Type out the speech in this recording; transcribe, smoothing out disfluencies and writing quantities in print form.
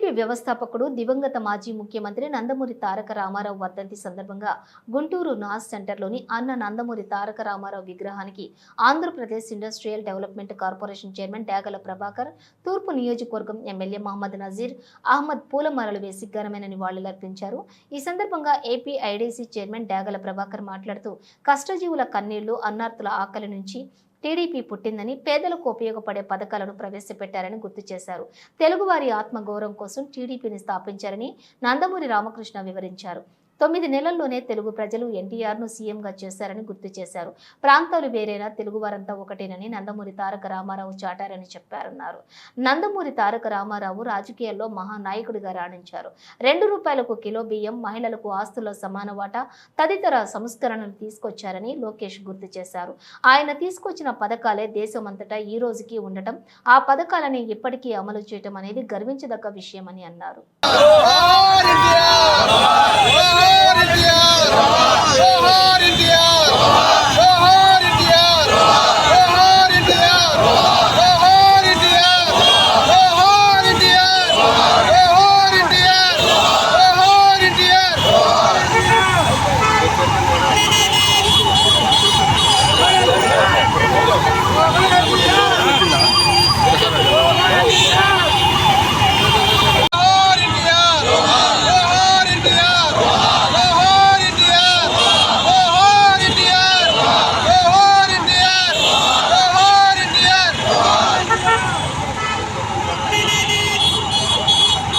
TDP వ్యవస్థాపకుడు దివంగత మాజీ ముఖ్యమంత్రి నందమూరి తారక రామారావు వర్ధంతి సందర్భంగా గుంటూరు నాస్ సెంటర్లోని అన్న నందమూరి తారక రామారావు విగ్రహానికి Andhra Pradesh industrial development corporation chairman Dagala Prabhakar, తూర్పు నియోజకవర్గం ఎమ్మెల్యే మహమ్మద్ నజీర్ అహ్మద్ పూలమాలలు వేసి ఘనమైన నివాళులర్పించారు. ఈ సందర్భంగా AP IDC chairman Dagala Prabhakar మాట్లాడుతూ కష్టజీవుల కన్నీళ్లు, అన్నార్తుల ఆకలి నుంచి టీడీపీ పుట్టిందని, పేదలకు ఉపయోగపడే పథకాలను ప్రవేశపెట్టారని గుర్తు చేశారు. తెలుగువారి ఆత్మగౌరవం కోసం టీడీపీని స్థాపించారని నందమూరి రామకృష్ణ వివరించారు. 9 నెలల్లోనే తెలుగు ప్రజలు ఎన్టీఆర్ను సీఎంగా చేశారని గుర్తు చేశారు. ప్రాంతాలు వేరైనా తెలుగువారంతా ఒకటేనని నందమూరి తారక రామారావు చాటారని చెప్పారన్నారు. నందమూరి తారక రామారావు రాజకీయాల్లో మహానాయకుడిగా రాణించారు. 2 రూపాయలకు కిలో బియ్యం, మహిళలకు ఆస్తుల్లో సమాన వాటా తదితర సంస్కరణలు తీసుకొచ్చారని లోకేష్ గుర్తు చేశారు. ఆయన తీసుకొచ్చిన పథకాలే దేశమంతటా ఈ రోజుకి ఉండటం, ఆ పథకాలని ఇప్పటికీ అమలు చేయటం అనేది గర్వించదగ్గ విషయమని అన్నారు.